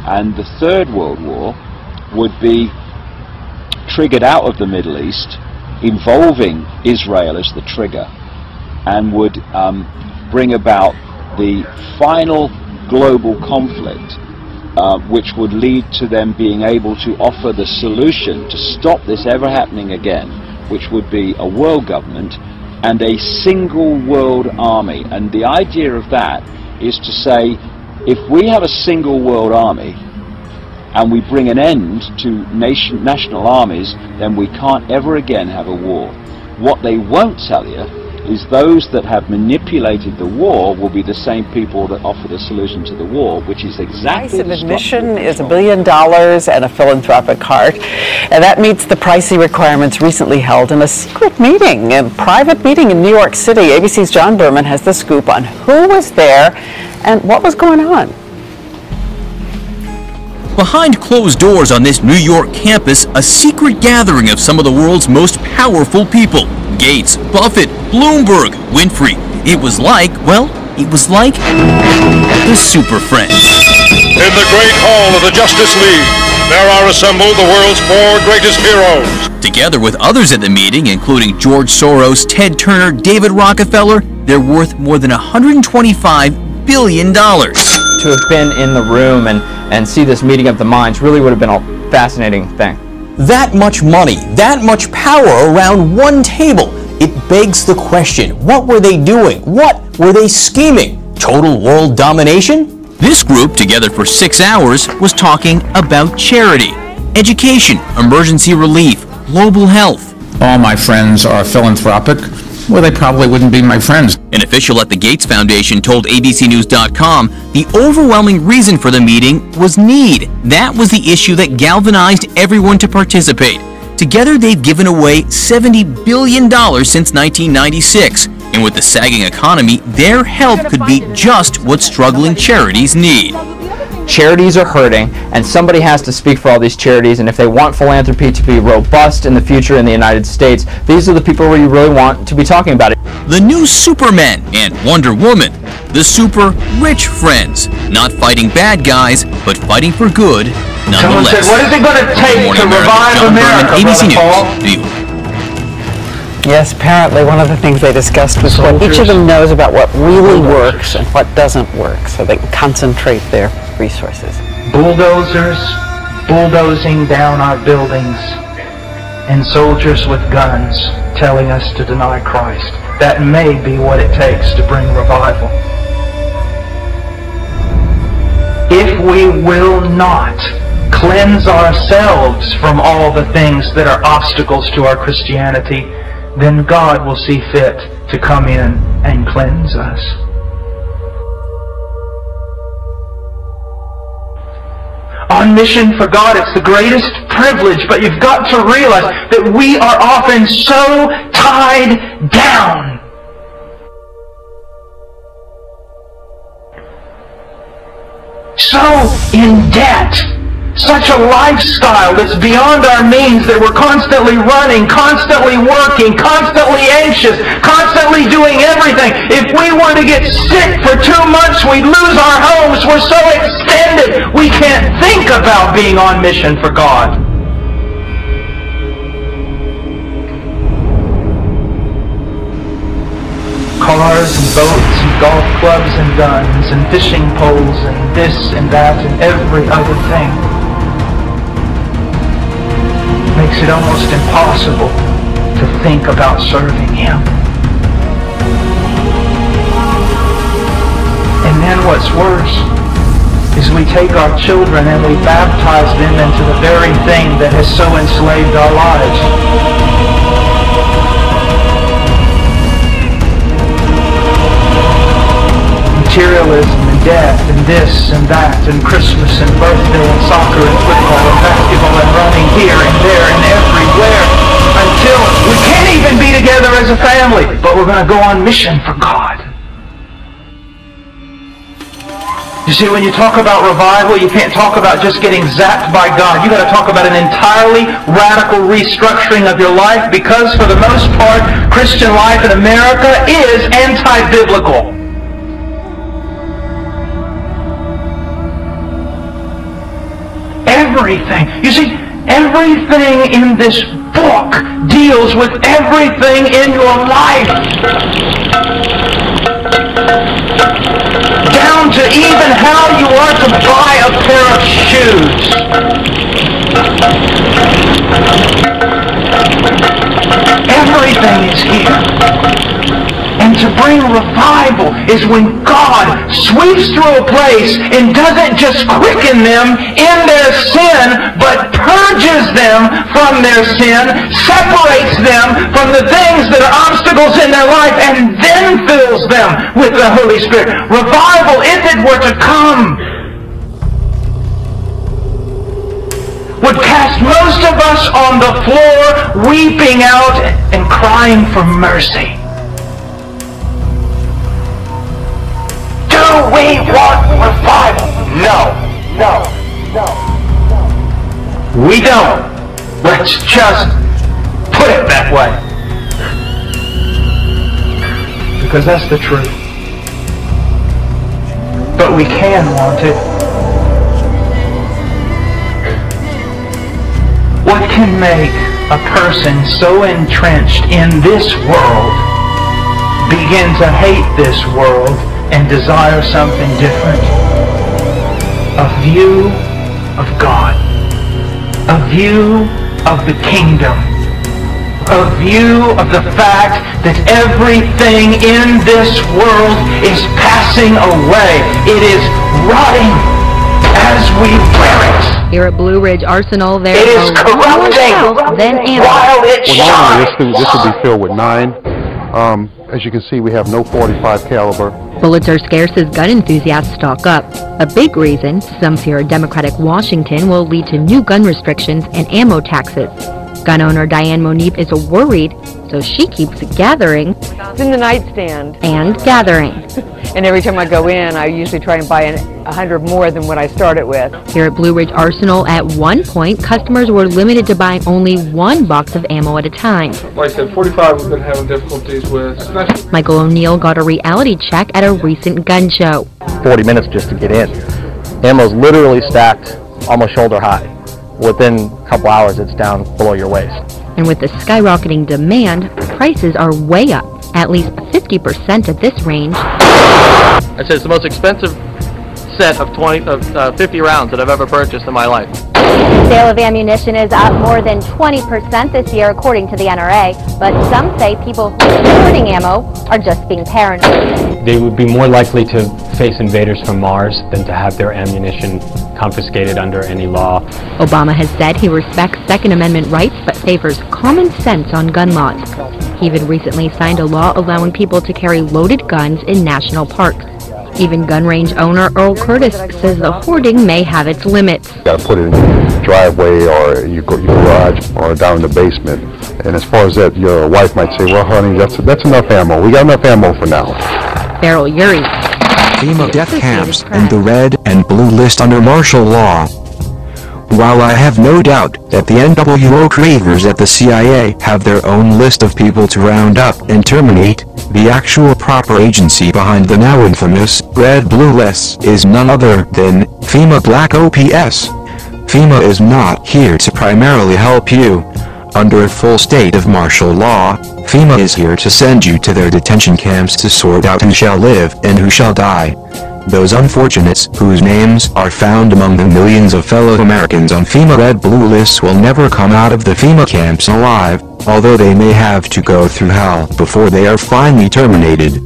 And the Third World War would be triggered out of the Middle East, involving Israel as the trigger, and would bring about the final global conflict, which would lead to them being able to offer the solution to stop this ever happening again, which would be a world government and a single world army. And the idea of that is to say, if we have a single world army and we bring an end to national armies, then we can't ever again have a war. What they won't tell you is those that have manipulated the war will be the same people that offer the solution to the war, which is exactly the price of admission is $1 billion and a philanthropic heart. And that meets the pricey requirements recently held in a secret meeting, a private meeting in New York City. ABC's John Berman has the scoop on who was there and what was going on. Behind closed doors on this New York campus, a secret gathering of some of the world's most powerful people. Gates, Buffett, Bloomberg, Winfrey. It was like, well, it was like the Super Friends. In the great hall of the Justice League, there are assembled the world's 4 greatest heroes. Together with others at the meeting, including George Soros, Ted Turner, David Rockefeller, they're worth more than $125 billion. To have been in the room and see this meeting of the minds really would have been a fascinating thing. That much money, that much power around one table. It begs the question, what were they doing? What were they scheming? Total world domination? This group, together for 6 hours, was talking about charity, education, emergency relief, global health. All my friends are philanthropic. Well, they probably wouldn't be my friends. An official at the Gates Foundation told ABCnews.com the overwhelming reason for the meeting was need. That was the issue that galvanized everyone to participate. Together, they've given away $70 billion since 1996. And with the sagging economy, their help could be just what struggling charities need. Charities are hurting, and somebody has to speak for all these charities, and if they want philanthropy to be robust in the future in the United States, these are the people where you really want to be talking about it. The new Superman and Wonder Woman, the super rich friends, not fighting bad guys, but fighting for good nonetheless. Someone said, what is it going to take to revive America, ABC Paul? News. Yes, apparently one of the things they discussed was what each of them knows about what really works and what doesn't work, so they can concentrate their resources. Bulldozers bulldozing down our buildings and soldiers with guns telling us to deny Christ. That may be what it takes to bring revival. If we will not cleanse ourselves from all the things that are obstacles to our Christianity, then God will see fit to come in and cleanse us. On mission for God, it's the greatest privilege, but you've got to realize that we are often so tied down. So in debt. Such a lifestyle that's beyond our means that we're constantly running, constantly working, constantly anxious, constantly doing everything. If we were to get sick for 2 months, we'd lose our homes. We're so extended, we can't think about being on mission for God. Cars and boats and golf clubs and guns and fishing poles and this and that and every other thing makes it almost impossible to think about serving Him. And then what's worse is we take our children and we baptize them into the very thing that has so enslaved our lives. Materialism and death and this and that and Christmas and birthday and soccer and football and basketball and running here and there and everywhere until we can't even be together as a family, but we're going to go on mission for God. You see, when you talk about revival, you can't talk about just getting zapped by God. You've got to talk about an entirely radical restructuring of your life, because for the most part, Christian life in America is anti-biblical. everything. You see, everything in this book deals with everything in your life. Down to even how you are to buy a pair of shoes. Everything is here. And to bring revival is when God sweeps through a place and doesn't just quicken them in their sin, but purges them from their sin, separates them from the things that are obstacles in their life, and then fills them with the Holy Spirit. Revival, if it were to come, would cast most of us on the floor, weeping out and crying for mercy. Do we want revival? No. We don't. Let's just put it that way. Because that's the truth. But we can want it. What can make a person so entrenched in this world begin to hate this world and desire something different? A view of God, a view of the kingdom, a view of the fact that everything in this world is passing away. It is rotting as we wear it. Here at Blue Ridge Arsenal, there It is corrupting then while it Well, shines. normally this would be filled with 9. As you can see, we have no .45 caliber. Bullets are scarce as gun enthusiasts stock up. A big reason, some fear a Democratic Washington will lead to new gun restrictions and ammo taxes. Gun owner Diane Monip is worried, so she keeps gathering. It's in the nightstand. And gathering. And every time I go in, I usually try and buy 100 more than what I started with. Here at Blue Ridge Arsenal, at one point, customers were limited to buying only one box of ammo at a time. Like I said, 45 we've been having difficulties with. Michael O'Neill got a reality check at a recent gun show. 40 minutes just to get in. Ammo's literally stacked almost shoulder high. Within a couple hours, it's down below your waist. And with the skyrocketing demand, prices are way up, at least 50% at this range. I said it's the most expensive set of 50 rounds that I've ever purchased in my life. The sale of ammunition is up more than 20% this year, according to the NRA, but some say people hoarding ammo are just being paranoid. They would be more likely to face invaders from Mars than to have their ammunition confiscated under any law. Obama has said he respects Second Amendment rights but favors common sense on gun laws. He even recently signed a law allowing people to carry loaded guns in national parks. Even gun range owner Earl Curtis says the hoarding may have its limits. You got to put it in your driveway or your garage or down in the basement. And as far as that, your wife might say, well, honey, that's enough ammo. We got enough ammo for now. Beryl Urey. FEMA death camps and the red and blue list under martial law. While I have no doubt that the NWO creators at the CIA have their own list of people to round up and terminate, the actual proper agency behind the now infamous red-blue lists is none other than FEMA Black OPS. FEMA is not here to primarily help you. Under a full state of martial law, FEMA is here to send you to their detention camps to sort out who shall live and who shall die. Those unfortunates whose names are found among the millions of fellow Americans on FEMA red-blue lists will never come out of the FEMA camps alive, although they may have to go through hell before they are finally terminated.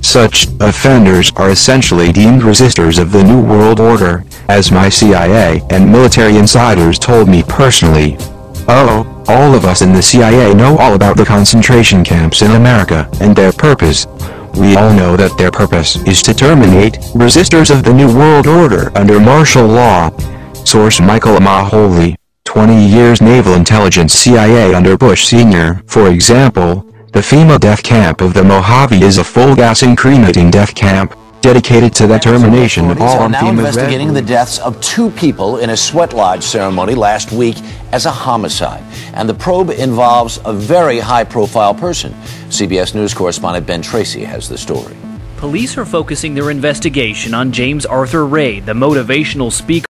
Such offenders are essentially deemed resistors of the New World Order, as my CIA and military insiders told me personally. Oh, all of us in the CIA know all about the concentration camps in America and their purpose. We all know that their purpose is to terminate resistors of the New World Order under martial law. Source Michael Mahoney, 20 years Naval Intelligence CIA under Bush Sr. For example, the FEMA death camp of the Mojave is a full-gas incriminating death camp, dedicated to the termination of all on now FEMA's investigating the deaths of 2 people in a sweat lodge ceremony last week as a homicide. And the probe involves a very high-profile person. CBS News correspondent Ben Tracy has the story. Police are focusing their investigation on James Arthur Ray, the motivational speaker